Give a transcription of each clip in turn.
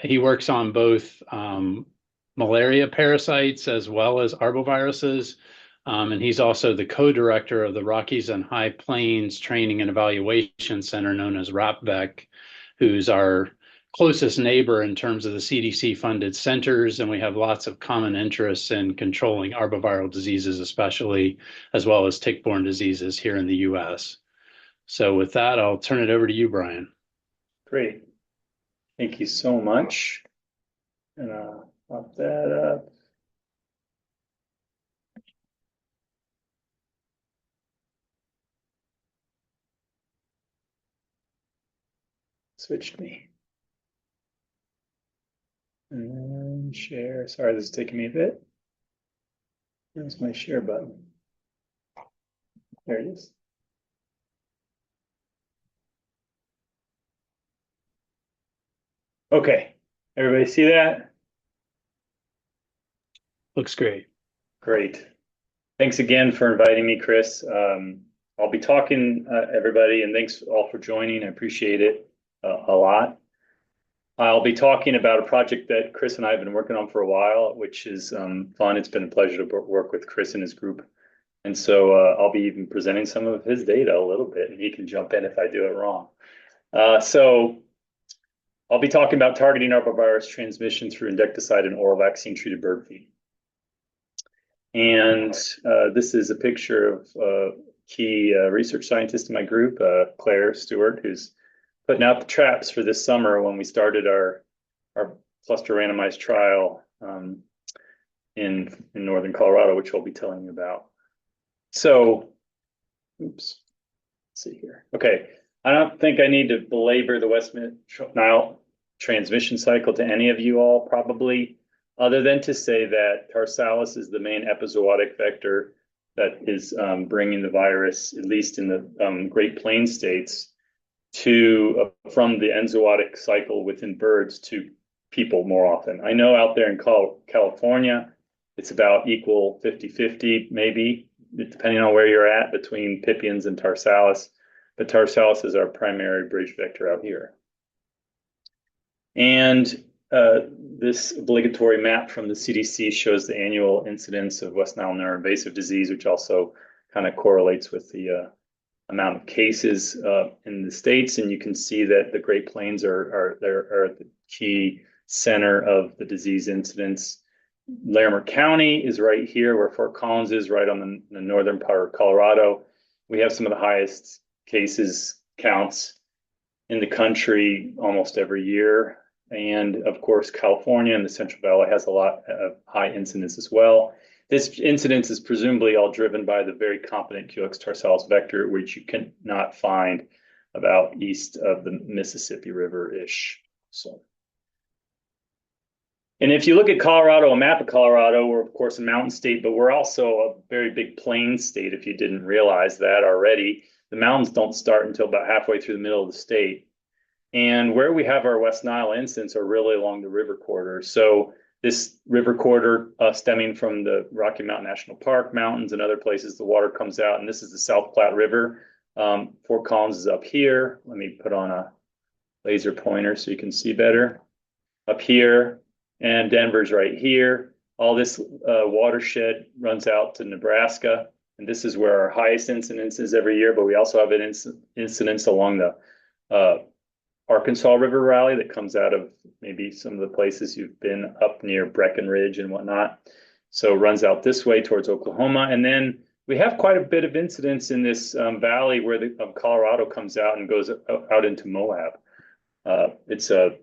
He works on both malaria parasites as well as arboviruses. And he's also the co-director of the Rockies and High Plains Training and Evaluation Center, known as RaHPVEC, who's our closest neighbor in terms of the CDC-funded centers. And we have lots of common interests in controlling arboviral diseases, especially, as well as tick-borne diseases here in the U.S. So with that, I'll turn it over to you, Brian. Great. Thank you so much. And I'll pop that up. Switched me. And share. Sorry, this is taking me a bit. Where's my share button? There it is. Okay, everybody see that? Looks great. Great. Thanks again for inviting me, Chris. I'll be talking, everybody, and thanks all for joining. I appreciate it a lot. I'll be talking about a project that Chris and I have been working on for a while, which is fun. It's been a pleasure to work with Chris and his group. And so I'll be even presenting some of his data a little bit, and he can jump in if I do it wrong. So I'll be talking about targeting arbovirus transmission through insecticide and oral vaccine-treated bird feed. And this is a picture of a key research scientist in my group, Claire Stewart, who's putting out the traps for this summer when we started our cluster randomized trial in northern Colorado, which I'll be telling you about. So, oops, let's see here. Okay, I don't think I need to belabor the West Nile transmission cycle to any of you all, probably, other than to say that Tarsalis is the main epizootic vector that is bringing the virus, at least in the Great Plains states, to from the enzootic cycle within birds to people more often. I know out there in California, it's about equal 50-50, maybe, depending on where you're at, between pipiens and Tarsalis. But Tarsalis is our primary bridge vector out here. And this obligatory map from the CDC shows the annual incidence of West Nile neuroinvasive disease, which also kind of correlates with the amount of cases in the states. And you can see that the Great Plains are the key center of the disease incidence. Larimer County is right here where Fort Collins is, right on the northern part of Colorado. We have some of the highest cases counts in the country almost every year. And of course, California and the Central Valley has a lot of high incidence as well. This incidence is presumably all driven by the very competent Culex tarsalis vector, which you cannot find about east of the Mississippi River-ish. So, and if you look at Colorado, a map of Colorado, we're of course a mountain state, but we're also a very big plain state, if you didn't realize that already. The mountains don't start until about halfway through the middle of the state. And where we have our West Nile incidents are really along the river corridor. So this river corridor stemming from the Rocky Mountain National Park mountains and other places, the water comes out, and this is the South Platte River. Fort Collins is up here. Let me put on a laser pointer so you can see better. Up here, and Denver's right here. All this watershed runs out to Nebraska, and this is where our highest incidence is every year, but we also have an incidence along the Arkansas River Valley that comes out of maybe some of the places you've been up near Breckenridge and whatnot. So it runs out this way towards Oklahoma. And then we have quite a bit of incidence in this valley where Colorado comes out and goes out into Moab. It's a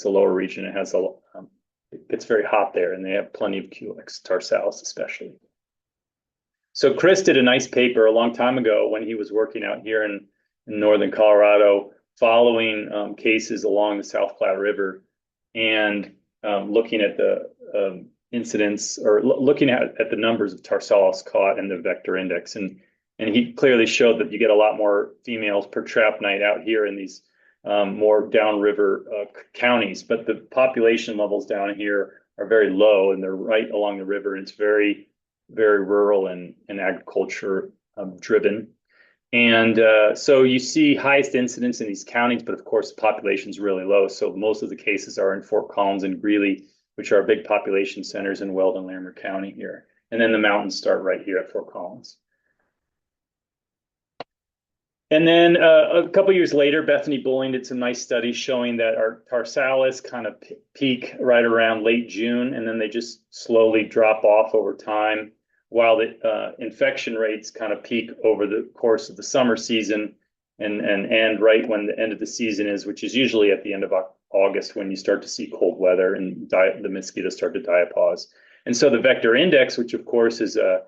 lower region. It has it gets very hot there, and they have plenty of Culex tarsalis especially. So Chris did a nice paper a long time ago when he was working out here in northern Colorado, following cases along the South Platte River and looking at the incidence, or looking at the numbers of tarsalis caught and the vector index. And he clearly showed that you get a lot more females per trap night out here in these more downriver counties. But the population levels down here are very low, and they're right along the river. And it's very, very rural and agriculture driven. And so you see highest incidence in these counties, but of course the population is really low. So most of the cases are in Fort Collins and Greeley, which are big population centers in Weld and Larimer County here. And then the mountains start right here at Fort Collins. And then a couple years later, Bethany Bowling did some nice studies showing that our tarsalis kind of peak right around late June, and then they just slowly drop off over time, while the infection rates kind of peak over the course of the summer season and end right when the end of the season is, which is usually at the end of August when you start to see cold weather and the mosquitoes start to diapause. And so the vector index, which of course is a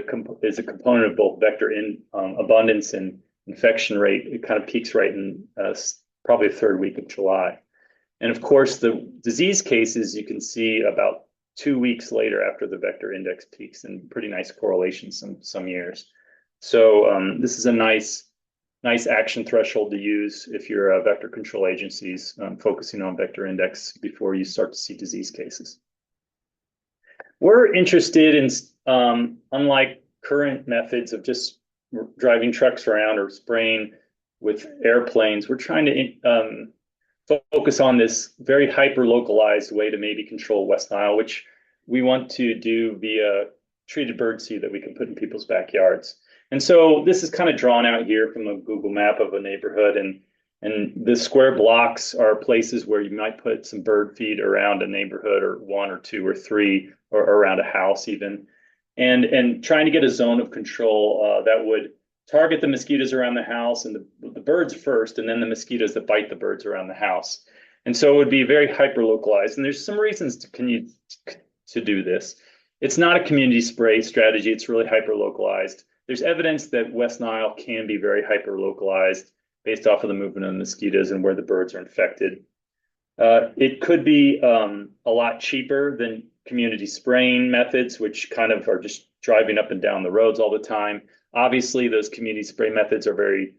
component of both vector abundance and infection rate, it kind of peaks right in probably the third week of July. And of course, the disease cases you can see about 2 weeks later after the vector index peaks, and pretty nice correlation some years. So this is a nice action threshold to use if you're a vector control agencies focusing on vector index before you start to see disease cases. We're interested in, unlike current methods of just driving trucks around or spraying with airplanes, we're trying to focus on this very hyper-localized way to maybe control West Nile, which we want to do via treated birdseed that we can put in people's backyards. And so this is kind of drawn out here from a Google map of a neighborhood, and the square blocks are places where you might put some bird feed around a neighborhood, or 1 or 2 or 3, or around a house even. And trying to get a zone of control that would target the mosquitoes around the house and the birds first, and then the mosquitoes that bite the birds around the house. And so it would be very hyper-localized. And there's some reasons to do this. It's not a community spray strategy. It's really hyper-localized. There's evidence that West Nile can be very hyper-localized based off of the movement of the mosquitoes and where the birds are infected. It could be a lot cheaper than community spraying methods, which kind of are just driving up and down the roads all the time. Obviously, those community spray methods are very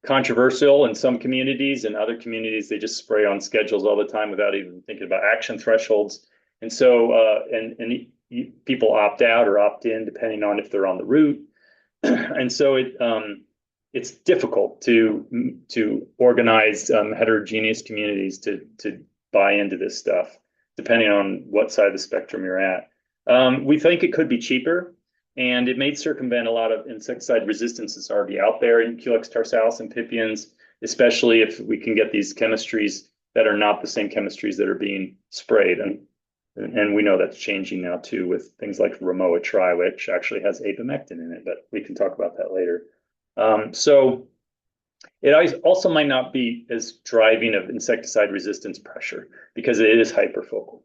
controversial in some communities. In other communities, they just spray on schedules all the time without even thinking about action thresholds. And so, people opt out or opt in depending on if they're on the route. And so it's difficult to organize heterogeneous communities to buy into this stuff, depending on what side of the spectrum you're at. We think it could be cheaper, and it may circumvent a lot of insecticide resistance that's already out there in Culex tarsalis and pipiens, especially if we can get these chemistries that are not the same chemistries that are being sprayed. And we know that's changing now too with things like Ramoa tri, which actually has ivermectin in it, but we can talk about that later. So it also might not be as driving of insecticide resistance pressure because it is hyperfocal.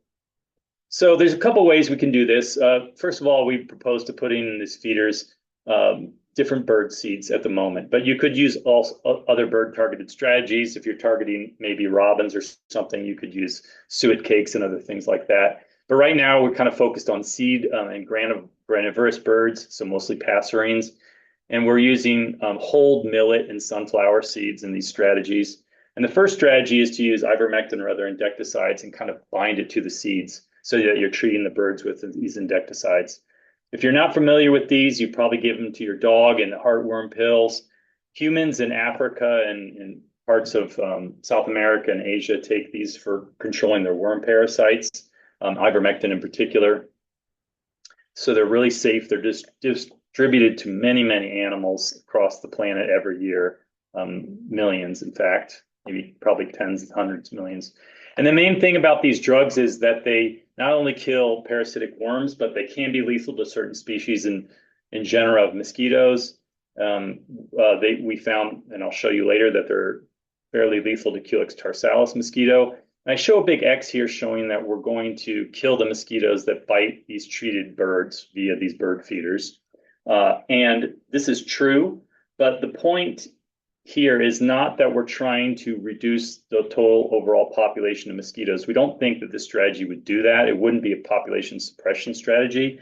So there's a couple ways we can do this. First of all, we propose to put in these feeders different bird seeds at the moment, but you could use also other bird targeted strategies. If you're targeting maybe robins or something, you could use suet cakes and other things like that. But right now we're kind of focused on seed and granivorous birds, so mostly passerines. And we're using whole millet and sunflower seeds in these strategies. And the first strategy is to use ivermectin or other insecticides and kind of bind it to the seeds so that you're treating the birds with these insecticides. If you're not familiar with these, you probably give them to your dog in heartworm pills. Humans in Africa and parts of South America and Asia take these for controlling their worm parasites, ivermectin in particular. So they're really safe. They're just distributed to many, many animals across the planet every year, millions, in fact, maybe probably tens, hundreds of millions. And the main thing about these drugs is that they not only kill parasitic worms, but they can be lethal to certain species in genera of mosquitoes. We found, and I'll show you later, that they're fairly lethal to Culex tarsalis mosquito. And I show a big X here showing that we're going to kill the mosquitoes that bite these treated birds via these bird feeders. And this is true, but the point here is not that we're trying to reduce the total overall population of mosquitoes. We don't think that this strategy would do that. It wouldn't be a population suppression strategy.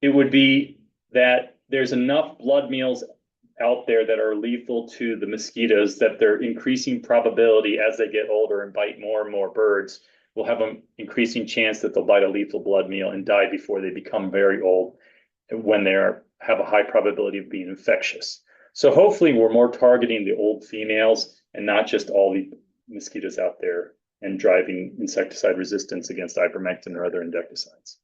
It would be that there's enough blood meals out there that are lethal to the mosquitoes that their increasing probability as they get older and bite more and more birds will have an increasing chance that they'll bite a lethal blood meal and die before they become very old when they have a high probability of being infectious. So hopefully we're more targeting the old females and not just all the mosquitoes out there and driving insecticide resistance against ivermectin or other insecticides.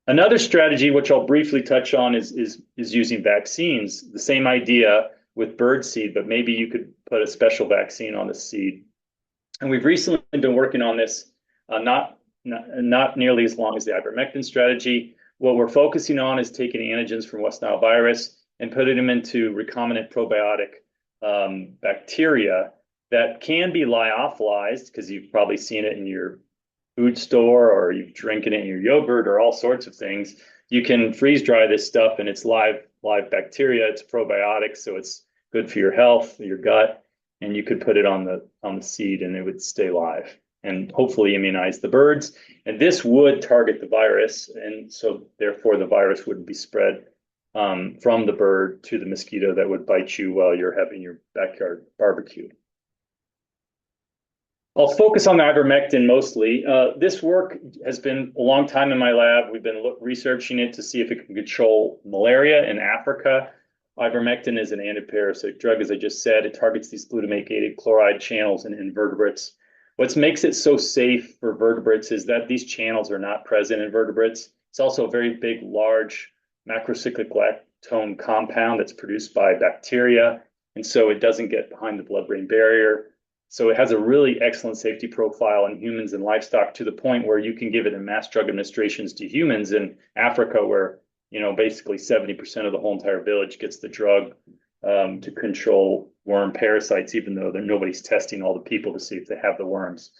Another strategy, which I'll briefly touch on, is using vaccines. The same idea with birdseed, but maybe you could put a special vaccine on the seed. And we've recently been working on this, not nearly as long as the ivermectin strategy. What we're focusing on is taking antigens from West Nile virus and putting them into recombinant probiotic bacteria that can be lyophilized, because you've probably seen it in your food store or you've drinking it in your yogurt or all sorts of things. You can freeze dry this stuff and it's live bacteria. It's probiotic, so it's good for your health, your gut, and you could put it on the seed and it would stay live and hopefully immunize the birds. And this would target the virus, and so therefore the virus wouldn't be spread from the bird to the mosquito that would bite you while you're having your backyard barbecue. I'll focus on the ivermectin mostly. This work has been a long time in my lab. We've been researching it to see if it can control malaria in Africa. Ivermectin is an antiparasitic drug, as I just said. It targets these glutamate-gated chloride channels in invertebrates. What makes it so safe for vertebrates is that these channels are not present in vertebrates. It's also a very big, large macrocyclic lactone compound that's produced by bacteria, and so it doesn't get behind the blood-brain barrier. So it has a really excellent safety profile in humans and livestock, to the point where you can give it in mass drug administrations to humans in Africa, where basically 70% of the whole entire village gets the drug to control worm parasites, even though nobody's testing all the people to see if they have the worms.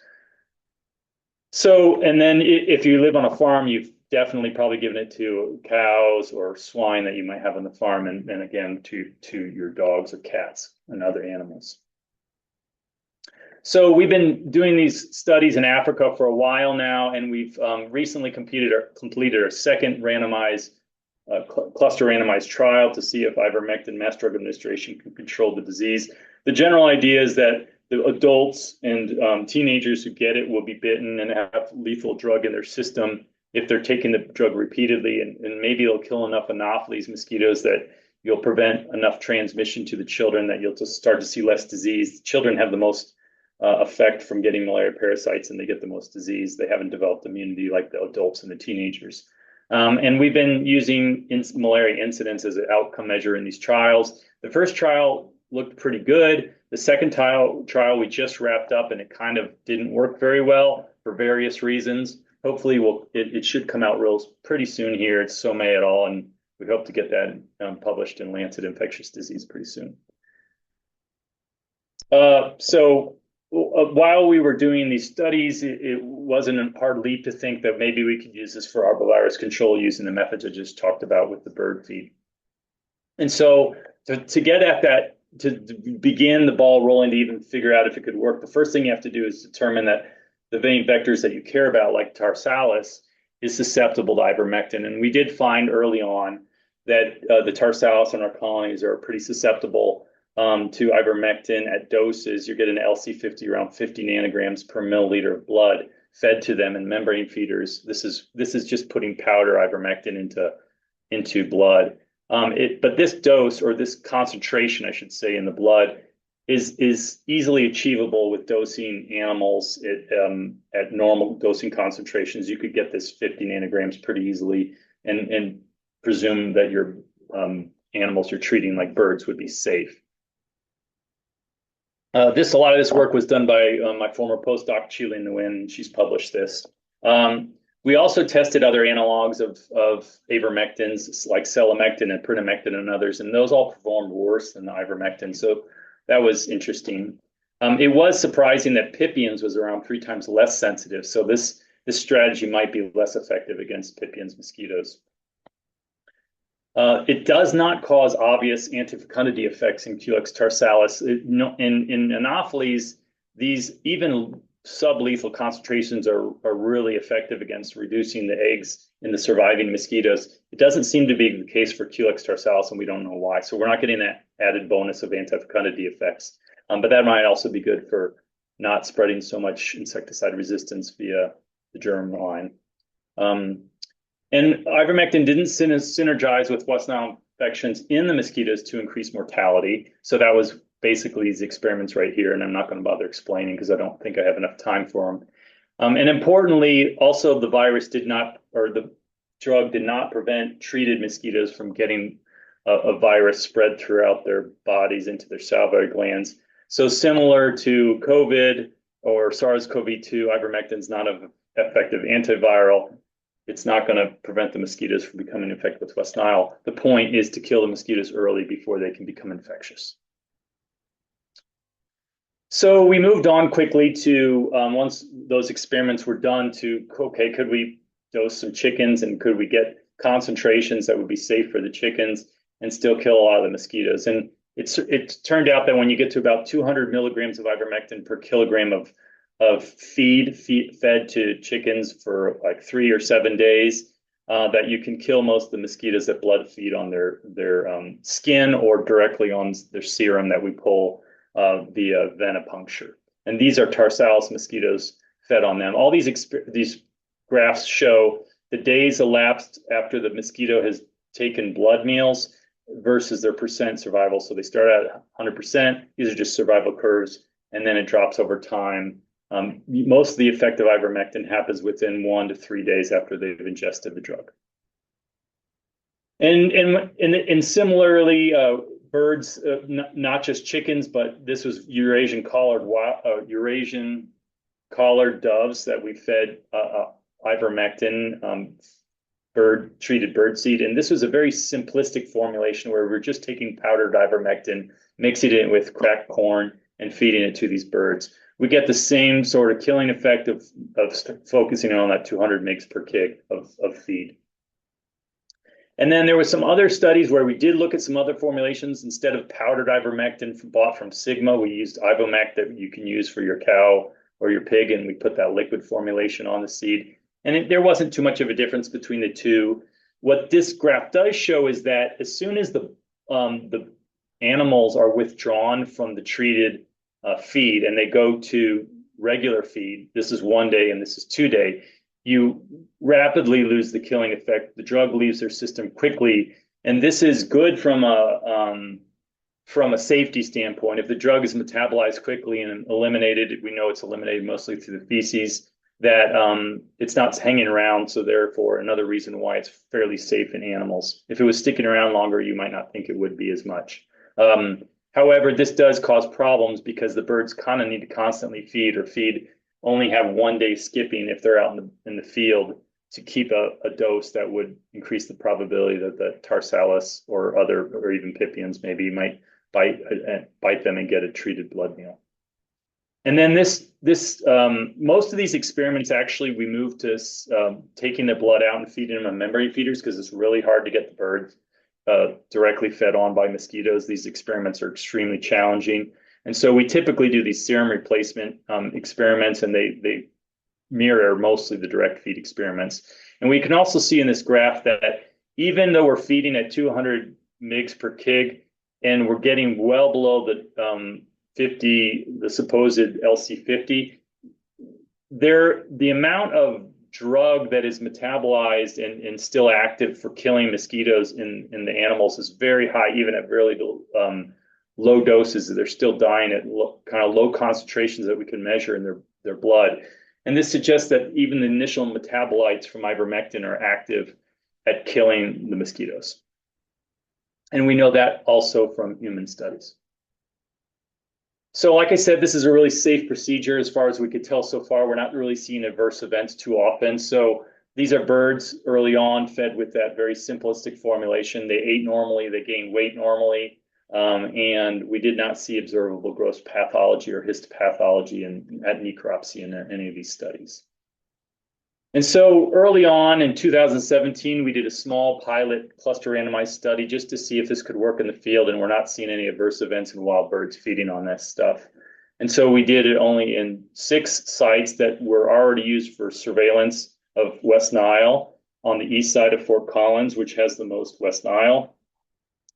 So, and then if you live on a farm, you've definitely probably given it to cows or swine that you might have on the farm, and again to your dogs or cats and other animals. So we've been doing these studies in Africa for a while now, and we've recently completed our second randomized cluster randomized trial to see if ivermectin mass drug administration can control the disease. The general idea is that the adults and teenagers who get it will be bitten and have lethal drug in their system if they're taking the drug repeatedly, and maybe it'll kill enough Anopheles mosquitoes that you'll prevent enough transmission to the children that you'll just start to see less disease. Children have the most effect from getting malaria parasites, and they get the most disease. They haven't developed immunity like the adults and the teenagers. And we've been using malaria incidence as an outcome measure in these trials. The first trial looked pretty good. The second trial we just wrapped up, and it kind of didn't work very well for various reasons. Hopefully it should come out pretty soon here. It's SOME et al., and we hope to get that published in Lancet Infectious Disease pretty soon. While we were doing these studies, it wasn't a hard leap to think that maybe we could use this for arbovirus control using the methods I just talked about with the bird feed. And so to get at that, to begin the ball rolling, to even figure out if it could work, the first thing you have to do is determine that the vein vectors that you care about, like tarsalis, is susceptible to ivermectin. And we did find early on that the tarsalis in our colonies are pretty susceptible to ivermectin at doses. You're getting an LC50 around 50 nanograms per milliliter of blood fed to them in membrane feeders. This is just putting powder ivermectin into blood. But this dose, or this concentration, I should say, in the blood is easily achievable with dosing animals at normal dosing concentrations. You could get this 50 nanograms pretty easily, and presume that your animals you're treating, like birds, would be safe. A lot of this work was done by my former postdoc, Chile Nguyen. She's published this. We also tested other analogs of ivermectins, like selamectin and prinamectin and others, and those all performed worse than the ivermectin. So that was interesting. It was surprising that pipiens was around 3 times less sensitive. So this strategy might be less effective against pipiens mosquitoes. It does not cause obvious antifecundity effects in Culex tarsalis. In Anopheles, these even sublethal concentrations are really effective against reducing the eggs in the surviving mosquitoes. It doesn't seem to be the case for Culex tarsalis, and we don't know why. So we're not getting that added bonus of antifecundity effects. But that might also be good for not spreading so much insecticide resistance via the germ line. And ivermectin didn't synergize with West Nile infections in the mosquitoes to increase mortality. So that was basically these experiments right here, and I'm not going to bother explaining because I don't think I have enough time for them. And importantly, also the virus did not, or the drug did not prevent treated mosquitoes from getting a virus spread throughout their bodies into their salivary glands. So similar to COVID or SARS-CoV-2, ivermectin is not an effective antiviral. It's not going to prevent the mosquitoes from becoming infected with West Nile. The point is to kill the mosquitoes early before they can become infectious. So we moved on quickly to, once those experiments were done, to, okay, could we dose some chickens and could we get concentrations that would be safe for the chickens and still kill a lot of the mosquitoes? And it turned out that when you get to about 200 milligrams of ivermectin per kilogram of feed fed to chickens for like 3 or 7 days, that you can kill most of the mosquitoes that blood feed on their skin or directly on their serum that we pull via venipuncture. And these are Tarsalis mosquitoes fed on them. All these graphs show the days elapsed after the mosquito has taken blood meals versus their percent survival. So they start at 100%. These are just survival curves, and then it drops over time. Most of the effect of ivermectin happens within 1 to 3 days after they've ingested the drug. And similarly, birds, not just chickens, but this was Eurasian collared doves that we fed ivermectin, treated birdseed. And this was a very simplistic formulation where we're just taking powdered ivermectin, mixing it with cracked corn, and feeding it to these birds. We get the same sort of killing effect of focusing on that 200 mg per kg of feed. And then there was some other studies where we did look at some other formulations. Instead of powdered ivermectin bought from Sigma, we used Ivomec that you can use for your cow or your pig, and we put that liquid formulation on the seed. And there wasn't too much of a difference between the two. What this graph does show is that as soon as the animals are withdrawn from the treated feed and they go to regular feed, this is 1 day and this is 2 day, you rapidly lose the killing effect. The drug leaves their system quickly, and this is good from a safety standpoint. If the drug is metabolized quickly and eliminated, we know it's eliminated mostly through the feces, that it's not hanging around. So therefore, another reason why it's fairly safe in animals. If it was sticking around longer, you might not think it would be as much. However, this does cause problems because the birds kind of need to constantly feed only have 1 day skipping if they're out in the field to keep a dose that would increase the probability that the Tarsalis or even pipiens maybe might bite them and get a treated blood meal. And then most of these experiments, actually, we moved to taking the blood out and feeding them on membrane feeders because it's really hard to get the birds directly fed on by mosquitoes. These experiments are extremely challenging. And so we typically do these serum replacement experiments, and they mirror mostly the direct feed experiments. And we can also see in this graph that even though we're feeding at 200 mg per kg, and we're getting well below the supposed LC50, the amount of drug that is metabolized and still active for killing mosquitoes in the animals is very high, even at really low doses. They're still dying at kind of low concentrations that we can measure in their blood. And this suggests that even the initial metabolites from ivermectin are active at killing the mosquitoes. And we know that also from human studies. So like I said, this is a really safe procedure as far as we could tell so far. We're not really seeing adverse events too often. So these are birds early on fed with that very simplistic formulation. They ate normally, they gained weight normally, and we did not see observable gross pathology or histopathology at necropsy in any of these studies. And so early on in 2017, we did a small pilot cluster randomized study just to see if this could work in the field, and we're not seeing any adverse events in wild birds feeding on this stuff. And so we did it only in 6 sites that were already used for surveillance of West Nile on the east side of Fort Collins, which has the most West Nile.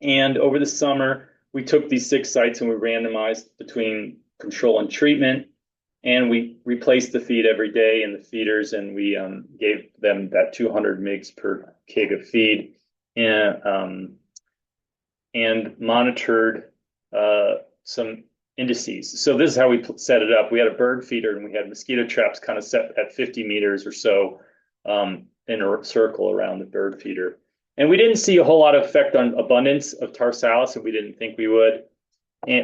And over the summer, we took these 6 sites and we randomized between control and treatment. And we replaced the feed every day in the feeders, and we gave them that 200 mg per kg of feed. And and monitored some indices. So this is how we set it up. We had a bird feeder and we had mosquito traps kind of set at 50 meters or so in a circle around the bird feeder. And we didn't see a whole lot of effect on abundance of tarsalis, and we didn't think we would.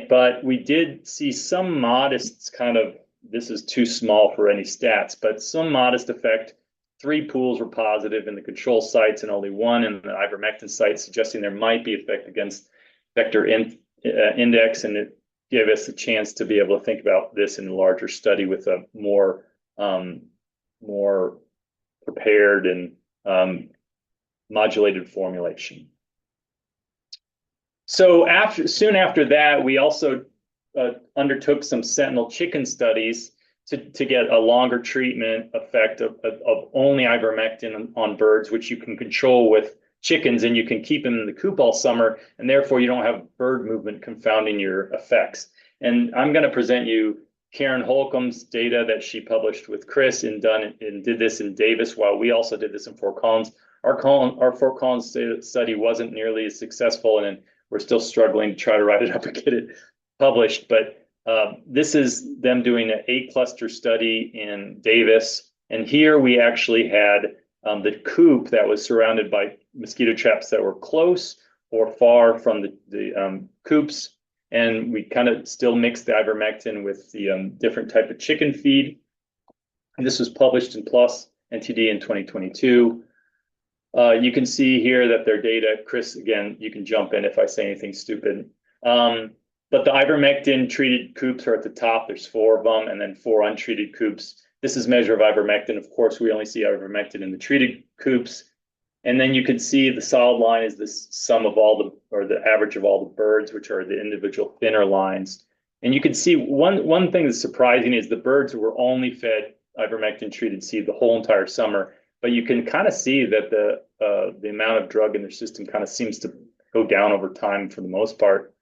But we did see some modest kind of, this is too small for any stats, but some modest effect. 3 pools were positive in the control sites and only 1 in the ivermectin site, suggesting there might be effect against vector index. And it gave us a chance to be able to think about this in a larger study with a more prepared and modulated formulation. So soon after that, we also undertook some sentinel chicken studies to get a longer treatment effect of only ivermectin on birds, which you can control with chickens, and you can keep them in the coop all summer, and therefore you don't have bird movement confounding your effects. And I'm going to present you Karen Holcomb's data that she published with Chris and did this in Davis, while we also did this in Fort Collins. Our Fort Collins study wasn't nearly as successful, and we're still struggling to try to write it up and get it published. But this is them doing an 8-cluster study in Davis. And here we actually had the coop that was surrounded by mosquito traps that were close or far from the coops. And we kind of still mixed the ivermectin with the different type of chicken feed. And this was published in PLOS NTD in 2022. You can see here that their data, Chris, again, you can jump in if I say anything stupid. But the ivermectin-treated coops are at the top. There's 4 of them, and then 4 untreated coops. This is measure of ivermectin. Of course, we only see ivermectin in the treated coops. And then you can see the solid line is the sum of the average of all the birds, which are the individual thinner lines. And you can see one thing that's surprising is the birds were only fed ivermectin-treated seed the whole entire summer. But you can kind of see that the amount of drug in their system kind of seems to go down over time for the most part.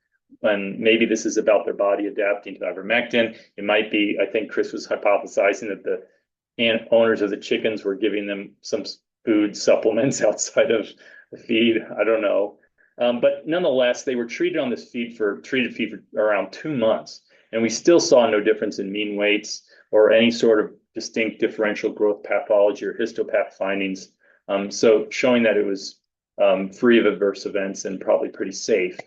And maybe this is about their body adapting to ivermectin. It might be, I think Chris was hypothesizing that the owners of the chickens were giving them some food supplements outside of the feed. I don't know. But nonetheless, they were treated on this treated feed for around 2 months. And we still saw no difference in mean weights or any sort of distinct differential growth pathology or histopath findings. So showing that it was free of adverse events and probably pretty safe.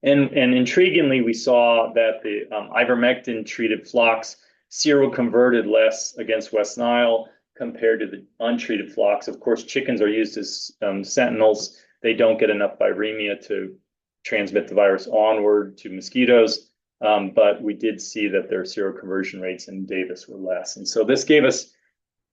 And intriguingly, we saw that the ivermectin-treated flocks seroconverted less against West Nile compared to the untreated flocks. Of course, chickens are used as sentinels. They don't get enough viremia to transmit the virus onward to mosquitoes, but we did see that their seroconversion rates in Davis were less. And so this gave us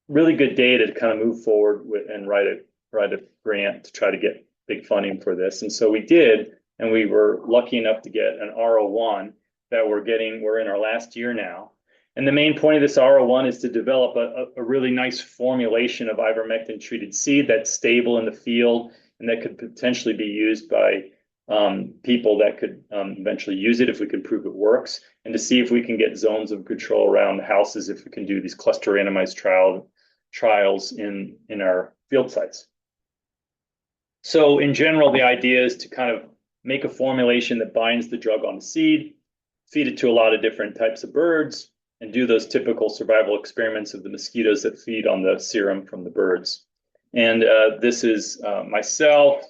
really good data to kind of move forward with and write a grant to try to get big funding for this. And so we did. And we were lucky enough to get an R01 that we're in our last year now. And the main point of this R01 is to develop a really nice formulation of ivermectin-treated seed that's stable in the field and that could potentially be used by people that could eventually use it if we can prove it works, and to see if we can get zones of control around the houses if we can do these cluster randomized trials in our field sites. So in general, the idea is to kind of make a formulation that binds the drug on the seed, feed it to a lot of different types of birds, and do those typical survival experiments of the mosquitoes that feed on the serum from the birds. And this is myself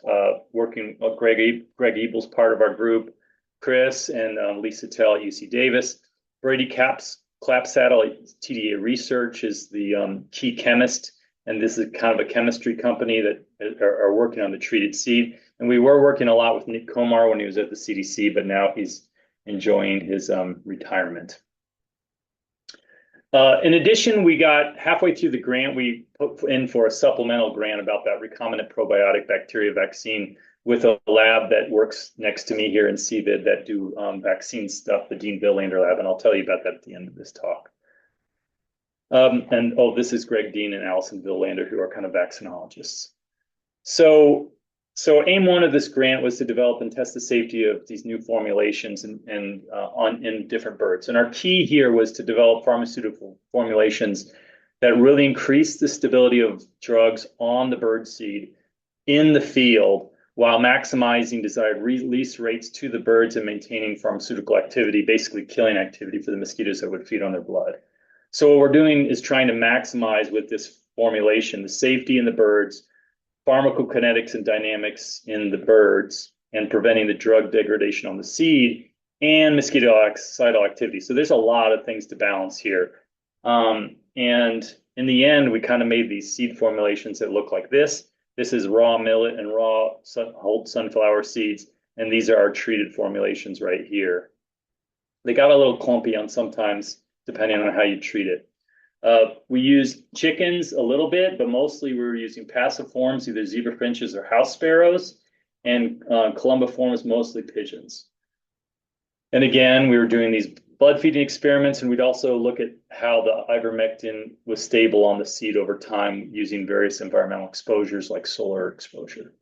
working, Greg Ebel's part of our group, Chris and Lisa Tell at UC Davis. Brady Clapsaddle at TDA Research is the key chemist, and this is kind of a chemistry company that are working on the treated seed. And we were working a lot with Nick Komar when he was at the CDC, but now he's enjoying his retirement. In addition, we got halfway through the grant, we put in for a supplemental grant about that recombinant probiotic bacteria vaccine with a lab that works next to me here in CVID that do vaccine stuff, the Dean Villander lab, and I'll tell you about that at the end of this talk. This is Greg Dean and Allison Villander, who are kind of vaccinologists. So aim 1 of this grant was to develop and test the safety of these new formulations in different birds. And our key here was to develop pharmaceutical formulations that really increase the stability of drugs on the bird seed in the field while maximizing desired release rates to the birds and maintaining pharmaceutical activity, basically killing activity for the mosquitoes that would feed on their blood. So what we're doing is trying to maximize with this formulation the safety in the birds, pharmacokinetics and dynamics in the birds, and preventing the drug degradation on the seed, and mosquitocidal activity. So there's a lot of things to balance here. And in the end, we kind of made these seed formulations that look like this. This is raw millet and raw whole sunflower seeds, and these are our treated formulations right here. They got a little clumpy on sometimes, depending on how you treat it. We used chickens a little bit, but mostly we were using passive forms, either zebra finches or house sparrows, and columbiforms, mostly pigeons. And again, we were doing these blood feeding experiments, and we'd also look at how the ivermectin was stable on the seed over time using various environmental exposures like solar exposure.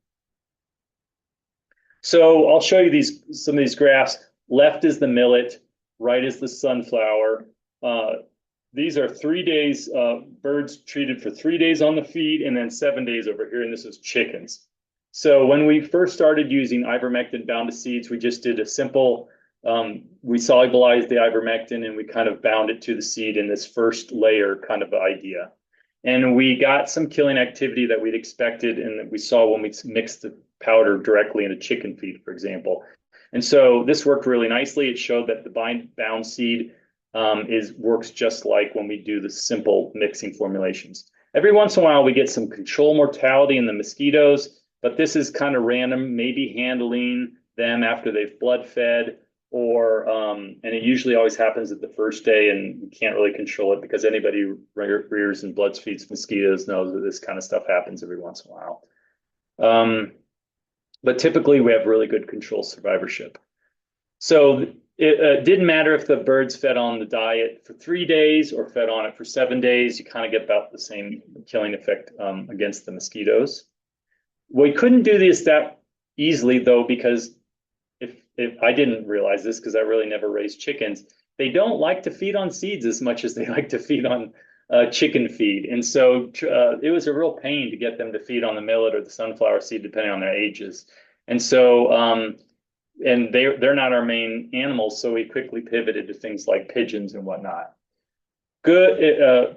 So I'll show you some of these graphs. Left is the millet, right is the sunflower. These are 3 days, birds treated for 3 days on the feed, and then 7 days over here, and this is chickens. So when we first started using ivermectin bound to seeds, we just did a simple, we solubilized the ivermectin and we kind of bound it to the seed in this first layer kind of idea. And we got some killing activity that we'd expected and that we saw when we mixed the powder directly into chicken feed, for example. And so this worked really nicely. It showed that the bound seed works just like when we do the simple mixing formulations. Every once in a while, we get some control mortality in the mosquitoes, but this is kind of random, maybe handling them after they've blood fed, or and it usually always happens at the first day, and we can't really control it because anybody who rears and blood feeds mosquitoes knows that this kind of stuff happens every once in a while. But typically, we have really good control survivorship. So it didn't matter if the birds fed on the diet for 3 days or fed on it for 7 days. You kind of get about the same killing effect against the mosquitoes. We couldn't do this that easily, though, because if I didn't realize this because I really never raised chickens, they don't like to feed on seeds as much as they like to feed on chicken feed. And so it was a real pain to get them to feed on the millet or the sunflower seed, depending on their ages. And so, and they're not our main animals, so we quickly pivoted to things like pigeons and whatnot. Good.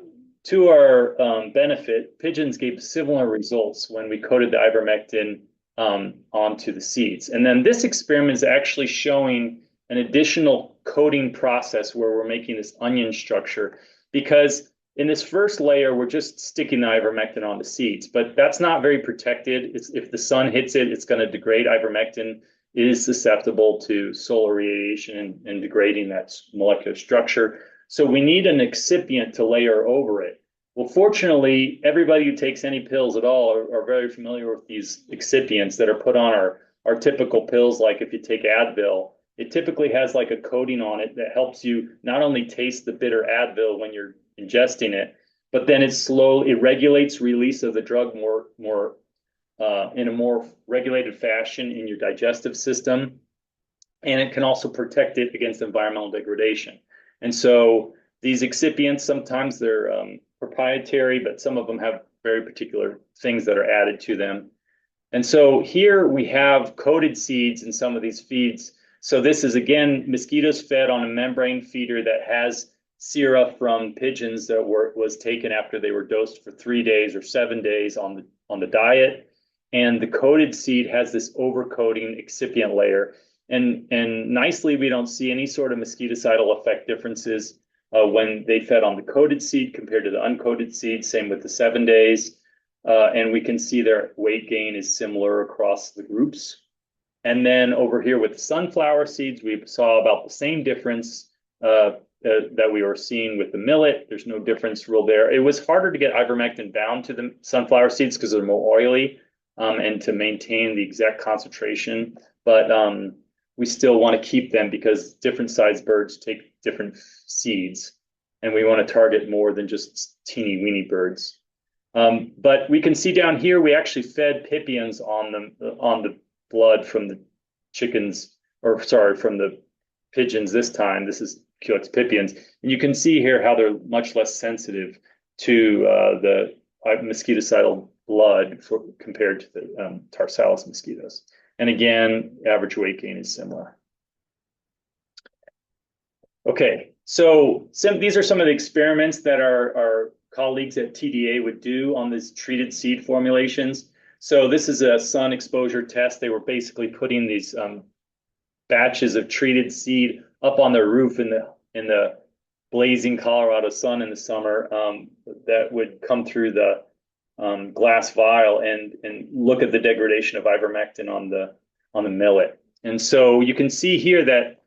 To our benefit, pigeons gave similar results when we coated the ivermectin onto the seeds. And then this experiment is actually showing an additional coating process where we're making this onion structure, because in this first layer, we're just sticking the ivermectin on the seeds, but that's not very protected. If the sun hits it, it's going to degrade. Ivermectin is susceptible to solar radiation and degrading that molecular structure. So we need an excipient to layer over it. Well, fortunately, everybody who takes any pills at all are very familiar with these excipients that are put on our typical pills. Like if you take Advil, it typically has like a coating on it that helps you not only taste the bitter Advil when you're ingesting it, but then it regulates release of the drug more in a more regulated fashion in your digestive system. And it can also protect it against environmental degradation. And so these excipients, sometimes they're proprietary, but some of them have very particular things that are added to them. And so here we have coated seeds in some of these feeds. So this is, again, mosquitoes fed on a membrane feeder that has sera from pigeons that was taken after they were dosed for 3 days or 7 days on the diet. And the coated seed has this overcoating excipient layer. And nicely, we don't see any sort of mosquitocidal effect differences when they fed on the coated seed compared to the uncoated seed, same with the 7 days. And we can see their weight gain is similar across the groups. And then over here with the sunflower seeds, we saw about the same difference that we were seeing with the millet. There's no difference real there. It was harder to get ivermectin bound to the sunflower seeds because they're more oily and to maintain the exact concentration. But we still want to keep them because different sized birds take different seeds, and we want to target more than just teeny weeny birds. But we can see down here, we actually fed pipiens on the blood from the chickens, or sorry, from the pigeons this time. This is Culex pipiens. And you can see here how they're much less sensitive to the mosquitocidal blood compared to the tarsalis mosquitoes. And again, average weight gain is similar. Okay, so these are some of the experiments that our colleagues at TDA would do on these treated seed formulations. So this is a sun exposure test. They were basically putting these batches of treated seed up on their roof in the blazing Colorado sun in the summer that would come through the glass vial and look at the degradation of ivermectin on the millet. And so you can see here that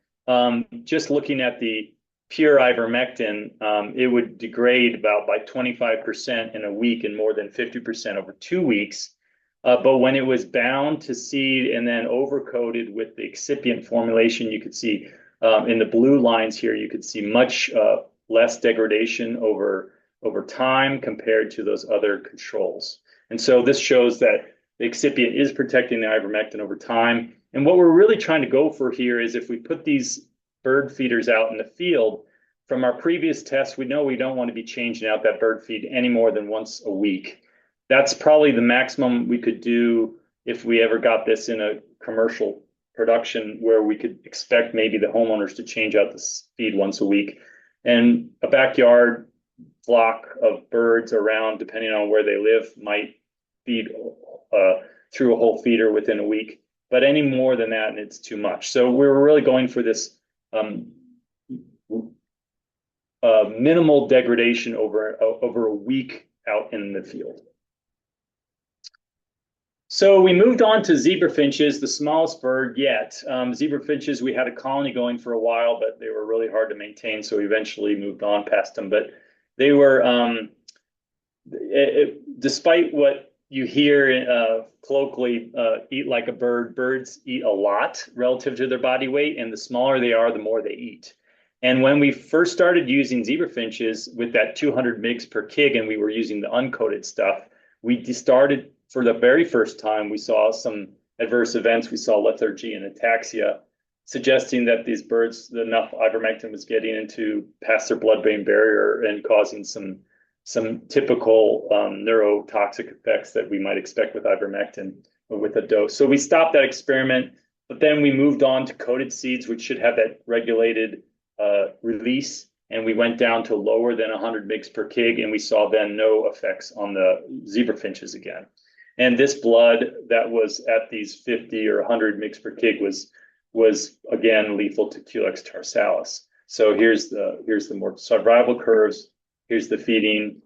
just looking at the pure ivermectin, it would degrade by 25% in a week and more than 50% over 2 weeks. But when it was bound to seed and then overcoated with the excipient formulation, you could see in the blue lines here, you could see much less degradation over time compared to those other controls. And so this shows that the excipient is protecting the ivermectin over time. And what we're really trying to go for here is if we put these bird feeders out in the field, from our previous tests, we know we don't want to be changing out that bird feed any more than once a week. That's probably the maximum we could do if we ever got this in a commercial production where we could expect maybe the homeowners to change out the feed once a week. And a backyard flock of birds around, depending on where they live, might feed through a whole feeder within a week. But any more than that, and it's too much. So we're really going for this minimal degradation over a week out in the field. So we moved on to zebra finches, the smallest bird yet. Zebra finches, we had a colony going for a while, but they were really hard to maintain, so we eventually moved on past them. But they were, despite what you hear colloquially, eat like a bird, birds eat a lot relative to their body weight, and the smaller they are, the more they eat. And when we first started using zebra finches with that 200 mg per kg, and we were using the uncoated stuff, we started, for the very first time, we saw some adverse events. We saw lethargy and ataxia, suggesting that these birds, enough ivermectin was getting into past their blood-brain barrier and causing some typical neurotoxic effects that we might expect with ivermectin or with a dose. So we stopped that experiment, but then we moved on to coated seeds, which should have that regulated release. And we went down to lower than 100 mg per kg, and we saw then no effects on the zebra finches again. And this blood that was at these 50 or 100 mg per kg was again lethal to Culex tarsalis. So here's the more survival curves. Here's the feeding.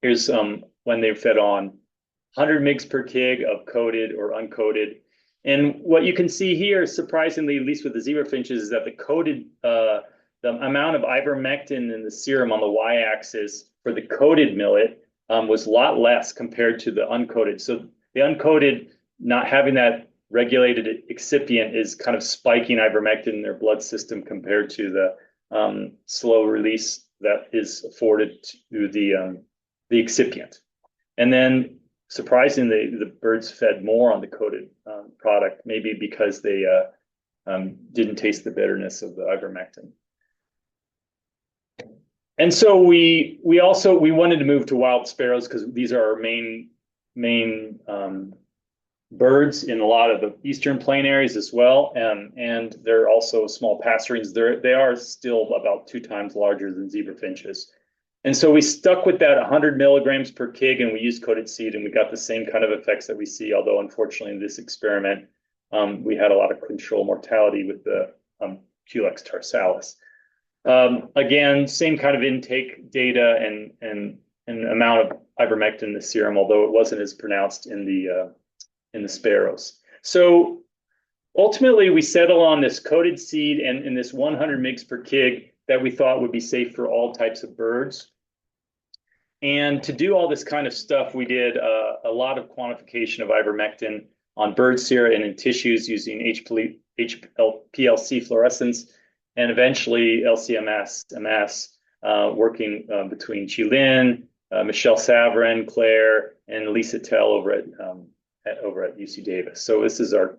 Here's when they fed on 100 mg per kg of coated or uncoated. And what you can see here, surprisingly, at least with the zebra finches, is that the coated, the amount of ivermectin in the serum on the y-axis for the coated millet was a lot less compared to the uncoated. So the uncoated, not having that regulated excipient, is kind of spiking ivermectin in their blood system compared to the slow release that is afforded to the excipient. And then surprisingly, the birds fed more on the coated product, maybe because they didn't taste the bitterness of the ivermectin. And so we wanted to move to wild sparrows because these are our main birds in a lot of the eastern plain areas as well, and they're also small passerines. They are still about 2 times larger than zebra finches. And so we stuck with that 100 milligrams per kg, and we used coated seed, and we got the same kind of effects that we see. Although unfortunately in this experiment, we had a lot of control mortality with the Culex tarsalis. Again, same kind of intake data and amount of ivermectin in the serum, although it wasn't as pronounced in the sparrows. So ultimately, we settle on this coated seed and this 100 mg per kg that we thought would be safe for all types of birds. And to do all this kind of stuff, we did a lot of quantification of ivermectin on bird sera and in tissues using HPLC fluorescence, and eventually LC-MS, working between Qilin, Michelle Savarin, Claire, and Lisa Tell over at UC Davis. So this is our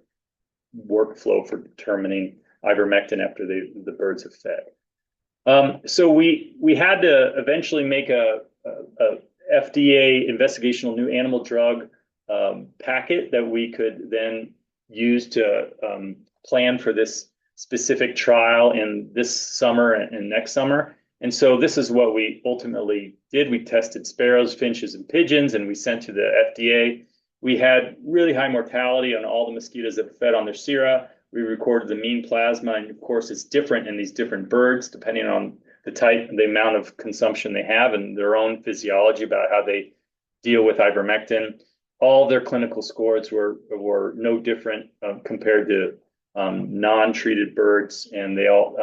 workflow for determining ivermectin after the birds have fed. So we had to eventually make FDA investigational new animal drug packet that we could then use to plan for this specific trial in this summer and next summer. And so this is what we ultimately did. We tested sparrows, finches, and pigeons, and we sent to the FDA. We had really high mortality on all the mosquitoes that fed on their sera. We recorded the mean plasma, and of course, it's different in these different birds depending on the type, the amount of consumption they have, and their own physiology about how they deal with ivermectin. All their clinical scores were no different compared to non-treated birds, and they all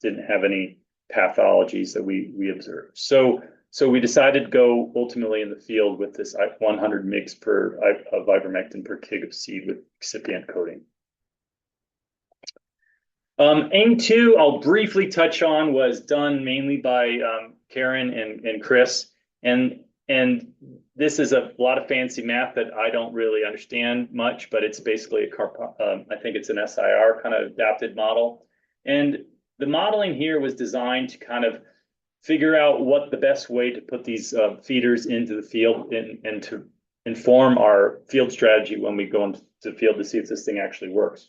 didn't have any pathologies that we observed. So we decided to go ultimately in the field with this 100 mg of ivermectin per kg of seed with excipient coating. Aim 2, I'll briefly touch on, was done mainly by Karen and Chris. And this is a lot of fancy math that I don't really understand much, but it's basically I think it's an SIR kind of adapted model. And the modeling here was designed to kind of figure out what the best way to put these feeders into the field and to inform our field strategy when we go into the field to see if this thing actually works.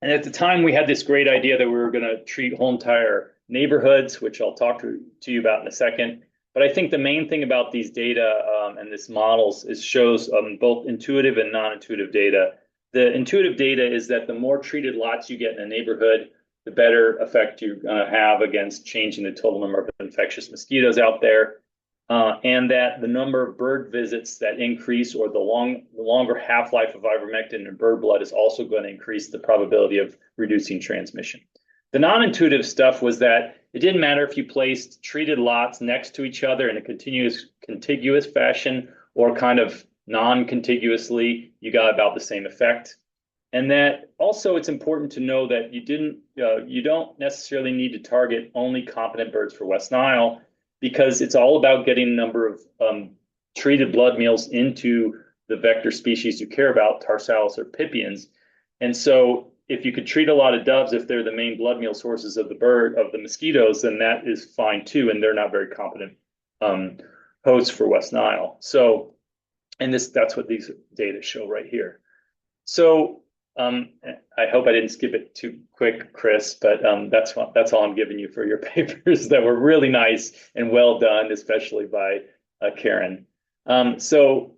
And at the time, we had this great idea that we were going to treat whole entire neighborhoods, which I'll talk to you about in a second. But I think the main thing about these data and this models is shows both intuitive and non-intuitive data. The intuitive data is that the more treated lots you get in a neighborhood, the better effect you're going to have against changing the total number of infectious mosquitoes out there. And that the number of bird visits that increase, or the longer half-life of ivermectin in bird blood, is also going to increase the probability of reducing transmission. The non-intuitive stuff was that it didn't matter if you placed treated lots next to each other in a contiguous fashion or kind of non-contiguously, you got about the same effect. And that also it's important to know that you don't necessarily need to target only competent birds for West Nile, because it's all about getting a number of treated blood meals into the vector species you care about, Tarsalis or pipiens. And so if you could treat a lot of doves, if they're the main blood meal sources of the mosquitoes, then that is fine too, and they're not very competent hosts for West Nile. So, and that's what these data show right here. So I hope I didn't skip it too quick, Chris, but that's all I'm giving you for your papers that were really nice and well done, especially by Karen. So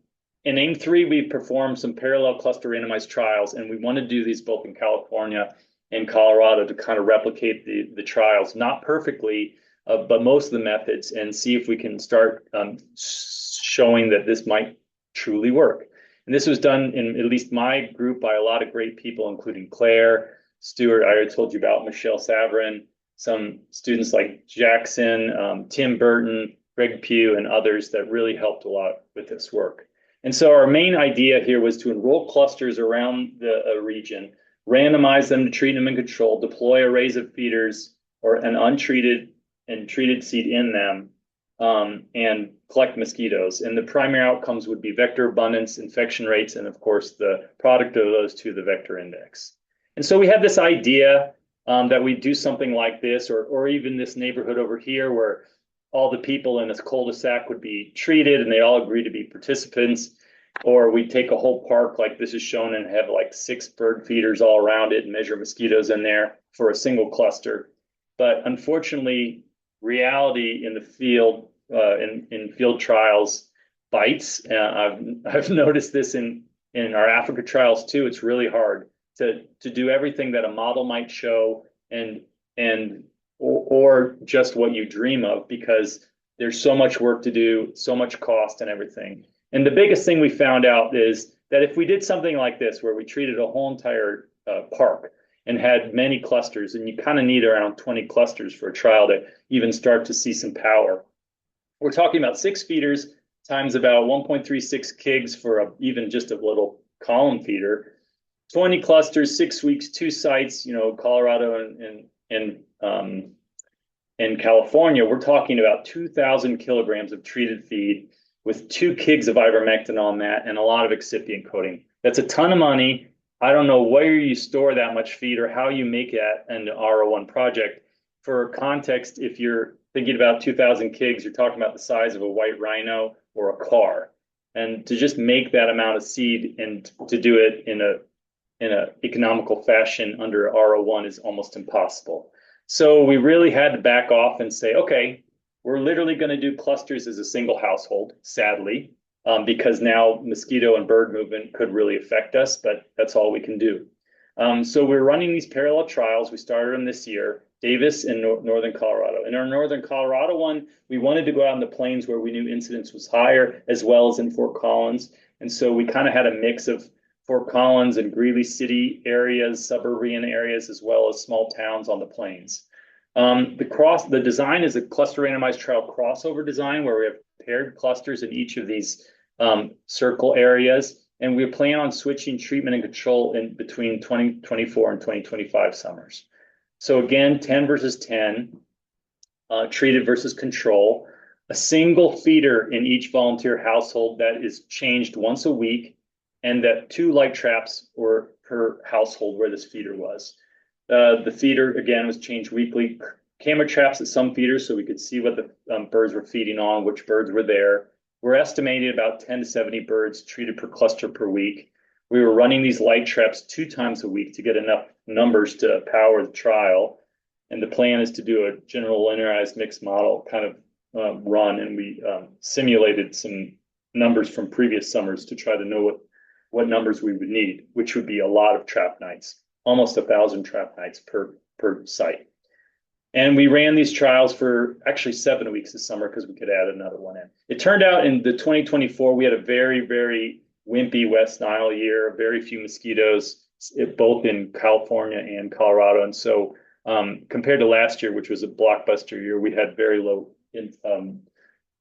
in Aim 3, we performed some parallel cluster randomized trials, and we want to do these both in California and Colorado to kind of replicate the trials, not perfectly, but most of the methods, and see if we can start showing that this might truly work. And this was done in at least my group by a lot of great people, including Claire, Stuart, I already told you about, Michelle Savrin, some students like Jackson, Tim Burton, Greg Pugh, and others that really helped a lot with this work. And so our main idea here was to enroll clusters around the region, randomize them to treatment and control, deploy arrays of feeders or an untreated and treated seed in them, and collect mosquitoes. And the primary outcomes would be vector abundance, infection rates, and of course, the product of those two, the vector index. And so we had this idea that we do something like this, or even this neighborhood over here where all the people in this cul-de-sac would be treated and they all agree to be participants, or we take a whole park like this is shown and have like 6 bird feeders all around it and measure mosquitoes in there for a single cluster. But unfortunately, reality in the field, in field trials, bites. I've noticed this in our Africa trials too. It's really hard to do everything that a model might show or just what you dream of, because there's so much work to do, so much cost and everything. And the biggest thing we found out is that if we did something like this, where we treated a whole entire park and had many clusters, and you kind of need around 20 clusters for a trial to even start to see some power. We're talking about 6 feeders times about 1.36 kgs for even just a little column feeder, 20 clusters, 6 weeks, 2 sites, Colorado and California. We're talking about 2,000 kilograms of treated feed with 2 kgs of ivermectin on that and a lot of excipient coating. That's a ton of money. I don't know where you store that much feed or how you make that an R01 project. For context, if you're thinking about 2,000 kigs, you're talking about the size of a white rhino or a car. And to just make that amount of seed and to do it in a economical fashion under R01 is almost impossible. So we really had to back off and say, okay, we're literally going to do clusters as a single household, sadly, because now mosquito and bird movement could really affect us, but that's all we can do. So we're running these parallel trials. We started them this year, Davis and Northern Colorado. In our Northern Colorado one, we wanted to go out in the plains where we knew incidence was higher, as well as in Fort Collins. And so we kind of had a mix of Fort Collins and Greeley City areas, suburban areas, as well as small towns on the plains. The design is a cluster randomized trial crossover design where we have paired clusters in each of these circle areas. And we plan on switching treatment and control in between 2024 and 2025 summers. So again, 10 versus 10, treated versus control, a single feeder in each volunteer household that is changed once a week, and that 2 light traps were per household where this feeder was. The feeder, again, was changed weekly. Camera traps at some feeders so we could see what the birds were feeding on, which birds were there. We're estimating about 10 to 70 birds treated per cluster per week. We were running these light traps 2 times a week to get enough numbers to power the trial. And the plan is to do a general linearized mixed model kind of run. And we simulated some numbers from previous summers to try to know what numbers we would need, which would be a lot of trap nights, almost 1,000 trap nights per site. And we ran these trials for actually 7 weeks this summer because we could add another one in. It turned out in the 2024, we had a very, very wimpy West Nile year, very few mosquitoes, both in California and Colorado. And so compared to last year, which was a blockbuster year, we had very low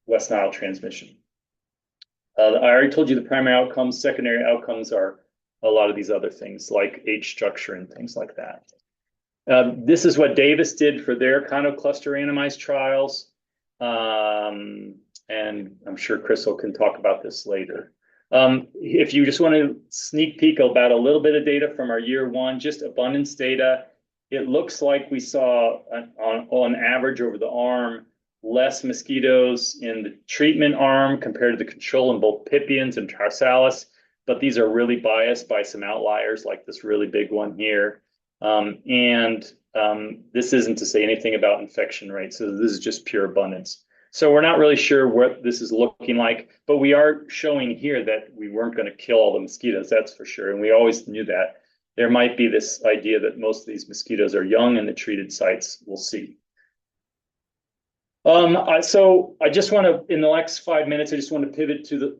West Nile transmission. I already told you the primary outcomes. Secondary outcomes are a lot of these other things like age structure and things like that. This is what Davis did for their kind of cluster randomized trials. And I'm sure Crystal can talk about this later. If you just want to sneak peek about a little bit of data from our year 1, just abundance data, it looks like we saw on average over the arm, less mosquitoes in the treatment arm compared to the control in both pipiens and tarsalis. But these are really biased by some outliers like this really big one here. This isn't to say anything about infection rates. So this is just pure abundance. So we're not really sure what this is looking like, but we are showing here that we weren't going to kill all the mosquitoes, that's for sure. And we always knew that. There might be this idea that most of these mosquitoes are young in the treated sites. We'll see. So I just want to, in the next 5 minutes, I just want to pivot to the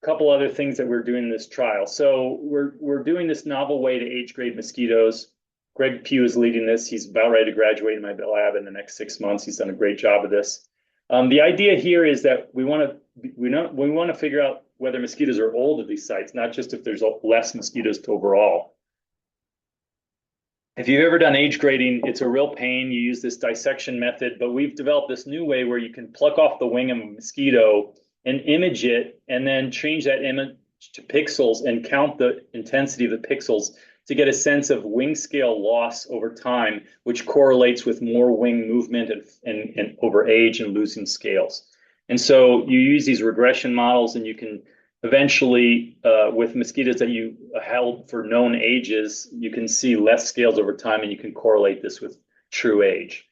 couple other things that we're doing in this trial. So we're doing this novel way to age grade mosquitoes. Greg Pugh is leading this. He's about ready to graduate in my lab in the next 6 months. He's done a great job of this. The idea here is that we want to figure out whether mosquitoes are old at these sites, not just if there's less mosquitoes overall. If you've ever done age grading, it's a real pain. You use this dissection method, but we've developed this new way where you can pluck off the wing of a mosquito and image it, and then change that image to pixels and count the intensity of the pixels to get a sense of wing scale loss over time, which correlates with more wing movement and over age and losing scales. And so you use these regression models, and you can eventually, with mosquitoes that you held for known ages, you can see less scales over time, and you can correlate this with true age.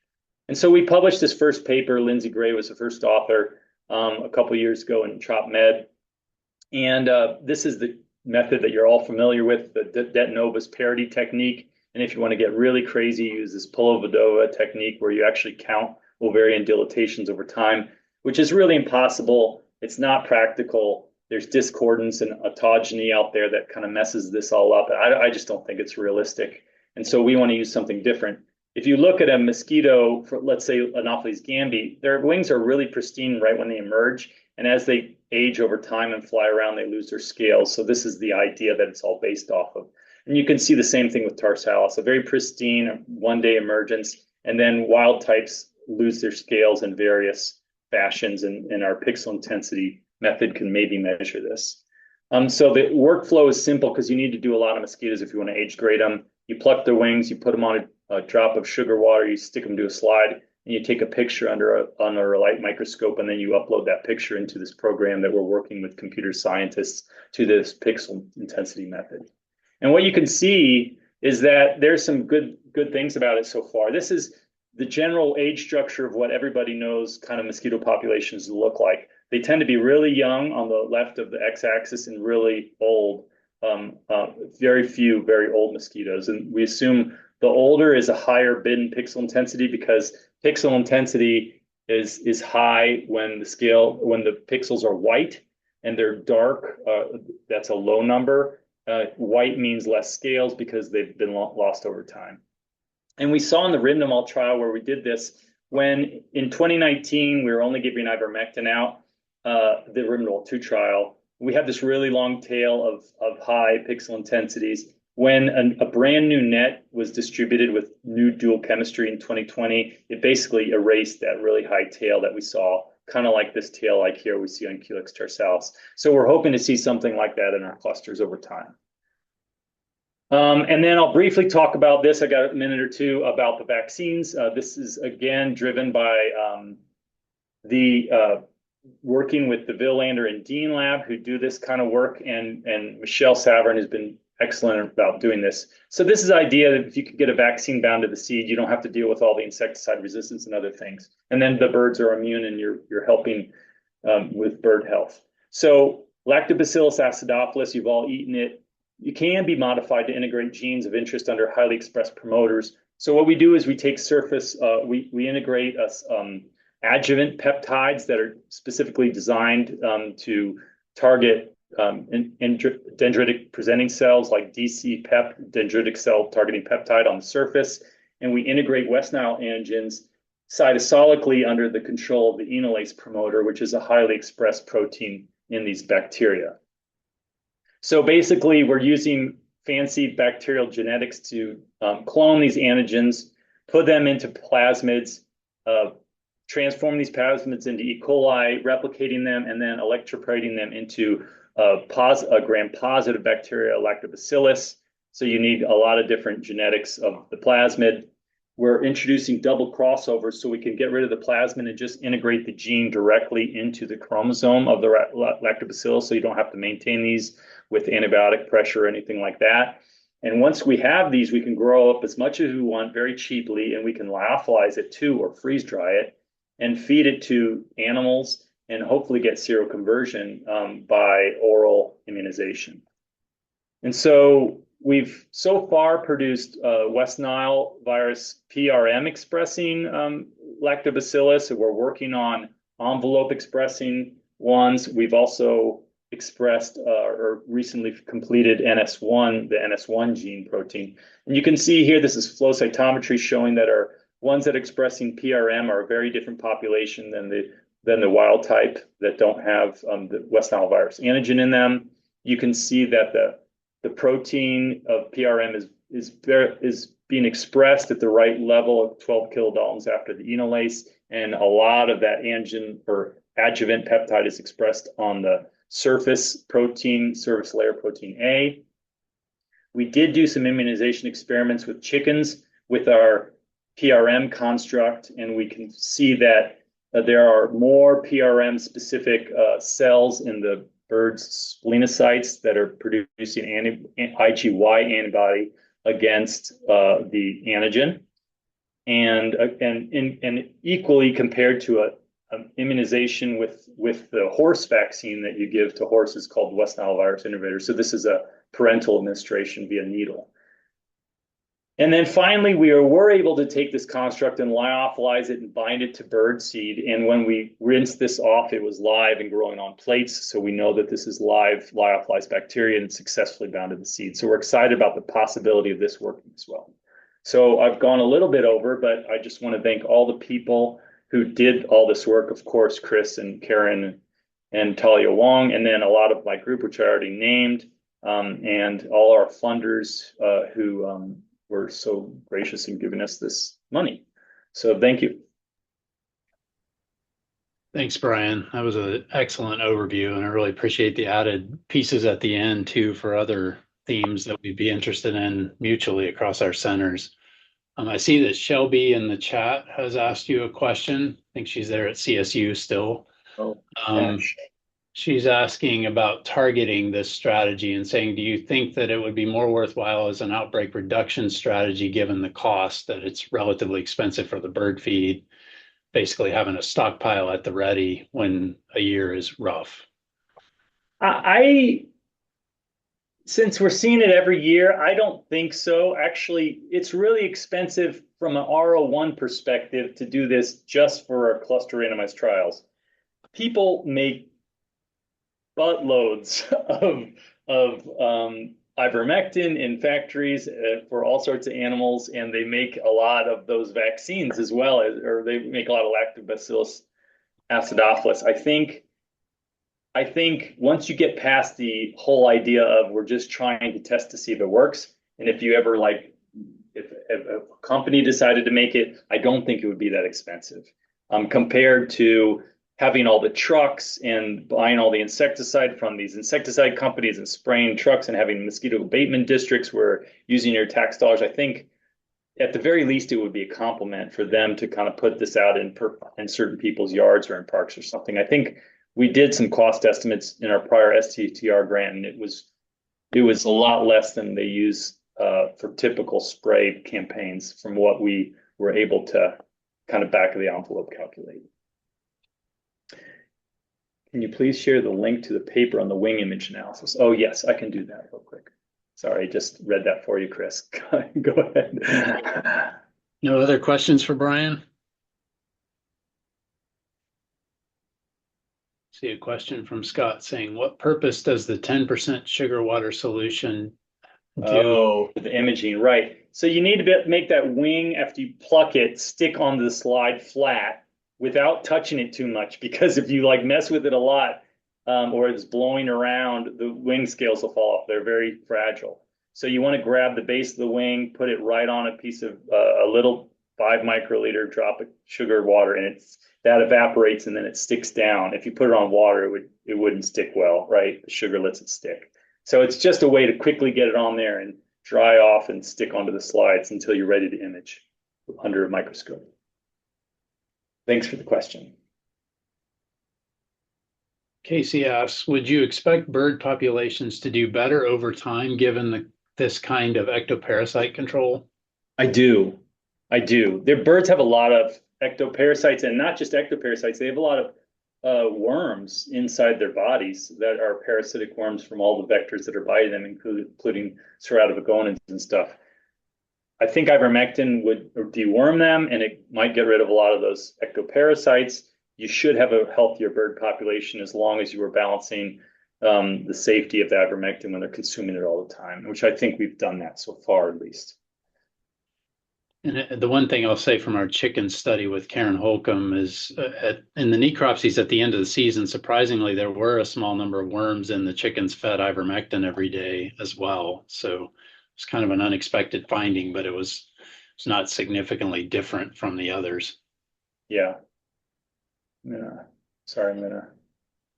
And so we published this first paper. Lindsay Gray was the first author a couple of years ago in TropMed. And this is the method that you're all familiar with, the Det Novus parity technique. And if you want to get really crazy, use this Polovadova technique where you actually count ovarian dilatations over time, which is really impossible. It's not practical. There's discordance and autogeny out there that kind of messes this all up. I just don't think it's realistic. And so we want to use something different. If you look at a mosquito, for, let's say Anopheles gambi, their wings are really pristine right when they emerge. And as they age over time and fly around, they lose their scales. So this is the idea that it's all based off of. And you can see the same thing with tarsalis, a very pristine one-day emergence. And then wild types lose their scales in various fashions. And our pixel intensity method can maybe measure this. So the workflow is simple because you need to do a lot of mosquitoes if you want to age grade them. You pluck their wings, you put them on a drop of sugar water, you stick them to a slide, and and you take a picture under a light microscope, and then you upload that picture into this program that we're working with computer scientists to this pixel intensity method. And what you can see is that there's some good things about it so far. This is the general age structure of what everybody knows kind of mosquito populations look like. They tend to be really young on the left of the x-axis and really old. Very few very old mosquitoes, and we assume the older is a higher bin pixel intensity, because pixel intensity is high when the pixels are white and they're dark. That's a low number. White means less scales because they've been lost over time. And we saw in the Rindemol trial where we did this, when in 2019 we were only giving ivermectin out, the Rindemol 2 trial, we had this really long tail of high pixel intensities. When a brand new net was distributed with new dual chemistry in 2020, it basically erased that really high tail that we saw, kind of like this tail like here we see on Culex tarsalis. So we're hoping to see something like that in our clusters over time. And then I'll briefly talk about this. I got a minute or two about the vaccines. This is again driven by working with the Villander and Dean lab, who do this kind of work, and Michelle Savern has been excellent about doing this. So this is the idea that if you could get a vaccine bound to the seed, you don't have to deal with all the insecticide resistance and other things. And then the birds are immune, and you're helping with bird health. So Lactobacillus acidophilus, you've all eaten it. You can be modified to integrate genes of interest under highly expressed promoters. So what we do is we take surface, we integrate adjuvant peptides that are specifically designed to target dendritic presenting cells like DC-PEP, dendritic cell targeting peptide on the surface. And we integrate West Nile antigens cytosolically under the control of the enolase promoter, which is a highly expressed protein in these bacteria. So basically, we're using fancy bacterial genetics to clone these antigens, put them into plasmids, transform these plasmids into E. coli, replicating them, and then electroporating them into a gram-positive bacteria, lactobacillus. So you need a lot of different genetics of the plasmid. We're introducing double crossovers so we can get rid of the plasmid and just integrate the gene directly into the chromosome of the lactobacillus, so you don't have to maintain these with antibiotic pressure or anything like that. And once we have these, we can grow up as much as we want very cheaply, and we can lyophilize it too, or freeze dry it, and feed it to animals, and hopefully get seroconversion by oral immunization. And so we've so far produced West Nile virus PRM expressing lactobacillus, and we're working on envelope expressing ones. We've also expressed or recently completed NS1, the NS1 gene protein. And you can see here, this is flow cytometry showing that our ones that expressing PRM are a very different population than the wild type that don't have the West Nile virus antigen in them. You can see that the protein of PRM is being expressed at the right level of 12 kilodaltons after the enolase, and a lot of that antigen or adjuvant peptide is expressed on the surface layer protein A. We did do some immunization experiments with chickens with our PRM construct, and we can see that there are more PRM specific cells in the bird's splenocytes that are producing IgY antibody against the antigen, and equally compared to an immunization with the horse vaccine that you give to horses called West Nile virus innovator. So this is a parental administration via needle. And then finally, we were able to take this construct and lyophilize it and bind it to birdseed. And when we rinsed this off, it was live and growing on plates. So we know that this is live lyophilized bacteria and successfully bound to the seed. So we're excited about the possibility of this working as well. So I've gone a little bit over, but I just want to thank all the people who did all this work. Of course, Chris and Karen and Talia Wong, and then a lot of my group, which I already named, and all our funders who were so gracious in giving us this money. So thank you. Thanks, Brian. That was an excellent overview, and I really appreciate the added pieces at the end too for other themes that we'd be interested in mutually across our centers. I see that Shelby in the chat has asked you a question. I think she's there at CSU still. Oh, Um, she's asking about targeting this strategy and saying, do you think that it would be more worthwhile as an outbreak reduction strategy given the cost that it's relatively expensive for the bird feed, basically having a stockpile at the ready when a year is rough? I since we're seeing it every year, I don't think so. Actually, it's really expensive from an R01 perspective to do this just for our cluster randomized trials. People make buttloads of ivermectin in factories for all sorts of animals, and they make a lot of those vaccines as well, or they make a lot of lactobacillus acidophilus. I think once you get past the whole idea of we're just trying to test to see if it works, and if you ever like, if a company decided to make it, I don't think it would be that expensive compared to having all the trucks and buying all the insecticide from these insecticide companies and spraying trucks and having mosquito abatement districts where using your tax dollars. I think at the very least, it would be a compliment for them to kind of put this out in certain people's yards or in parks or something. I think we did some cost estimates in our prior STTR grant, and it was a lot less than they use for typical spray campaigns from what we were able to kind of back of the envelope calculate. Can you please share the link to the paper on the wing image analysis? Oh, yes, I can do that real quick. Sorry, just read that for you, Chris. Go ahead. No other questions for Brian? See a question from Scott saying, what purpose does the 10% sugar water solution do? Oh, the imaging, right. So you need to make that wing, after you pluck it, stick onto the slide flat without touching it too much, because if you like mess with it a lot, or it's blowing around, the wing scales will fall off. They're very fragile. So you want to grab the base of the wing, put it right on a piece of a little 5 microliter drop of sugar water, and that evaporates and then it sticks down. If you put it on water, it wouldn't stick well, right? The sugar lets it stick. So it's just a way to quickly get it on there and dry off and stick onto the slides until you're ready to image under a microscope. Thanks for the question. Casey asks, would you expect bird populations to do better over time given this kind of ectoparasite control? I do. Their birds have a lot of ectoparasites, and not just ectoparasites. They have a lot of worms inside their bodies that are parasitic worms from all the vectors that are biting them, including ceratobagonians and stuff. I think ivermectin would deworm them, and it might get rid of a lot of those ectoparasites. You should have a healthier bird population as long as you were balancing the safety of the ivermectin when they're consuming it all the time, which I think we've done that so far, at least. And the one thing I'll say from our chicken study with Karen Holcomb is in the necropsies at the end of the season, surprisingly, there were a small number of worms in the chickens fed ivermectin every day as well. So it's kind of an unexpected finding, but it's not significantly different from the others. Yeah.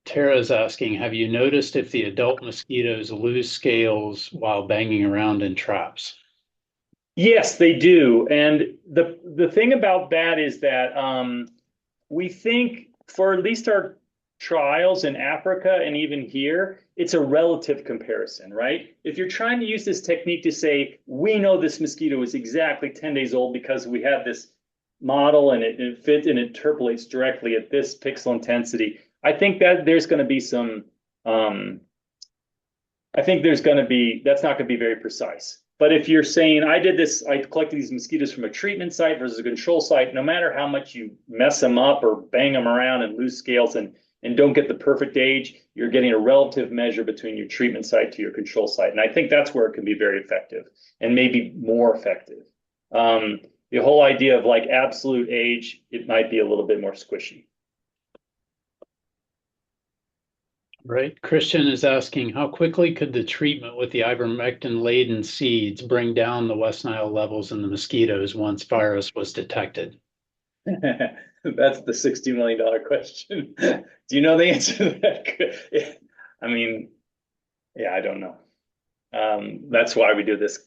Tara's asking, have you noticed if the adult mosquitoes lose scales while banging around in traps? Yes, they do. And the thing about that is that we think for at least our trials in Africa and even here, it's a relative comparison, right? If you're trying to use this technique to say, we know this mosquito is exactly 10 days old because we have this model and it fits and interpolates directly at this pixel intensity, I think that there's going to be some, that's not going to be very precise. But if you're saying, I collected these mosquitoes from a treatment site versus a control site, no matter how much you mess them up or bang them around and lose scales and don't get the perfect age, you're getting a relative measure between your treatment site to your control site. And I think that's where it can be very effective and maybe more effective. The whole idea of like absolute age, it might be a little bit more squishy. Right. Christian is asking, how quickly could the treatment with the ivermectin-laden seeds bring down the West Nile levels in the mosquitoes once virus was detected? That's the $60 million question. Do you know the answer to that? I mean, yeah, I don't know. That's why we do this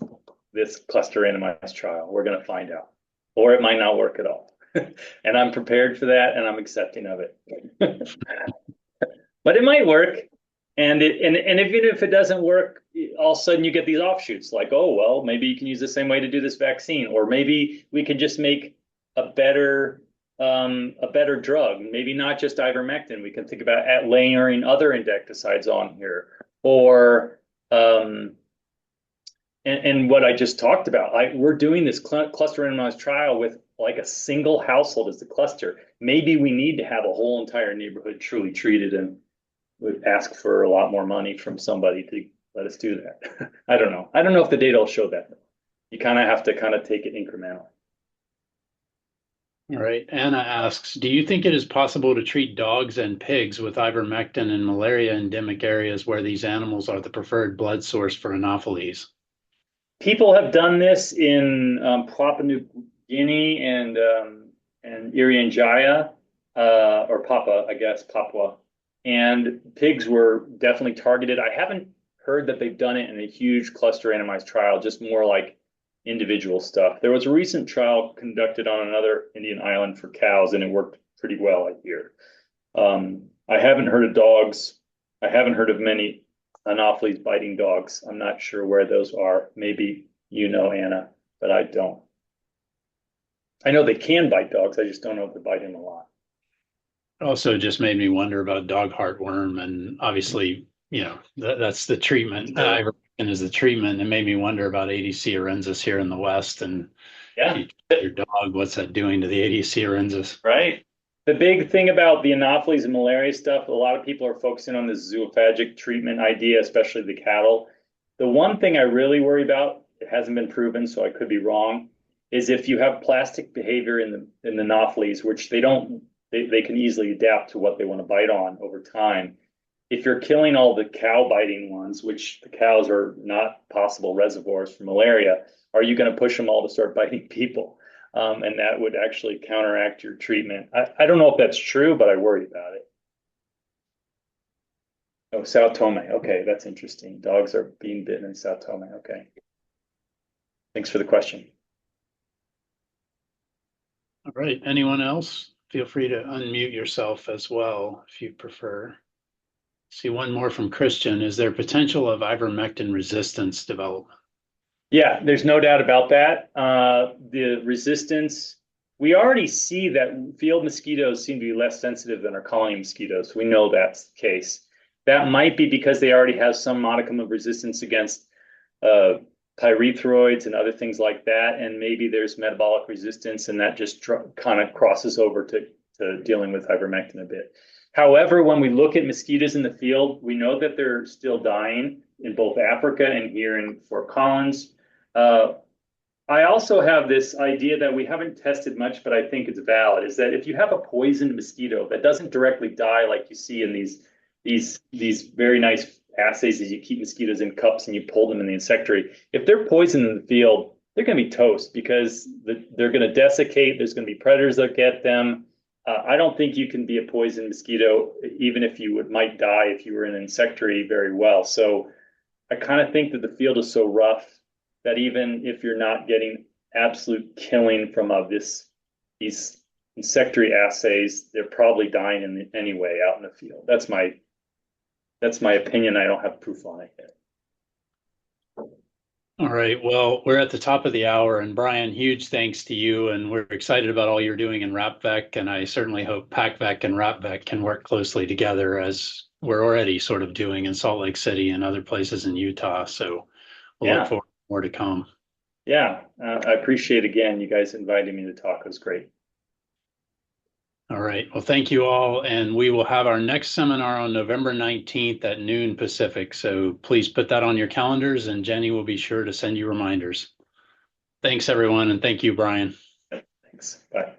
this cluster randomized trial. We're going to find out, or it might not work at all. And I'm prepared for that, and I'm accepting of it. But it might work. And even if it doesn't work, all of a sudden you get these offshoots like, oh, well, maybe you can use the same way to do this vaccine, or maybe we can just make a better drug. Maybe not just ivermectin. We can think about layering other insecticides on here, or and what I just talked about. We're doing this cluster randomized trial with like a single household as the cluster. Maybe we need to have a whole entire neighborhood truly treated, and would ask for a lot more money from somebody to let us do that. I don't know. I don't know if the data will show that. You kind of have to take it incrementally. All right. Anna asks, do you think it is possible to treat dogs and pigs with ivermectin in malaria endemic areas where these animals are the preferred blood source for Anopheles? People have done this in Papua New Guinea and Irian Jaya, or Papua. And pigs were definitely targeted. I haven't heard that they've done it in a huge cluster randomized trial, just more like individual stuff. There was a recent trial conducted on another Indian island for cows, and it worked pretty well, I hear. I haven't heard of dogs. I haven't heard of many Anopheles biting dogs. I'm not sure where those are. Maybe you know, Anna, but I don't. I know they can bite dogs. I just don't know if they bite them a lot. Also just made me wonder about dog heartworm, and obviously, that's the treatment. Ivermectin is the treatment. It made me wonder about Aedes ciorensis here in the West, and your dog, what's that doing to the Aedes ciorensis? Right. The big thing about the Anopheles and malaria stuff, a lot of people are focusing on this zoophagic treatment idea, especially the cattle. The one thing I really worry about, it hasn't been proven, so I could be wrong, is if you have plastic behavior in the Anopheles, which they can easily adapt to what they want to bite on over time. If you're killing all the cow biting ones, which the cows are not possible reservoirs for malaria, are you going to push them all to start biting people? And that would actually counteract your treatment. I don't know if that's true, but I worry about it. Oh, Sao Tome. Okay, that's interesting. Dogs are being bitten in Sao Tome. Okay. Thanks for the question. All right. Anyone else? Feel free to unmute yourself as well if you prefer. See one more from Christian. Is there potential of ivermectin resistance development? Yeah, there's no doubt about that. The resistance, we already see that field mosquitoes seem to be less sensitive than our colony mosquitoes. We know that's the case. That might be because they already have some modicum of resistance against pyrethroids and other things like that, and maybe there's metabolic resistance, and that just kind of crosses over to dealing with ivermectin a bit. However, when we look at mosquitoes in the field, we know that they're still dying in both Africa and here in Fort Collins. I also have this idea that we haven't tested much, but I think it's valid, is that if you have a poisoned mosquito that doesn't directly die like you see in these very nice assays as you keep mosquitoes in cups and you pull them in the insectary, if they're poisoned in the field, they're going to be toast because they're going to desiccate. There's going to be predators that get them. I don't think you can be a poisoned mosquito, even if you might die if you were in an insectary very well. So I kind of think that the field is so rough that even if you're not getting absolute killing from these insectary assays, they're probably dying anyway out in the field. That's my opinion. I don't have proof on it yet. All right. Well, we're at the top of the hour, and Brian, huge thanks to you. And we're excited about all you're doing in RaHPVEC. And I certainly hope PacVec and RaHPVEC can work closely together, as we're already sort of doing in Salt Lake City and other places in Utah. So we'll look forward to more to come. Yeah. I appreciate, again, you guys inviting me to talk. It was great. All right. Well, thank you all. And we will have our next seminar on November 19th at noon Pacific. So please put that on your calendars, and Jenny will be sure to send you reminders. Thanks, everyone. And thank you, Brian. Thanks. Bye.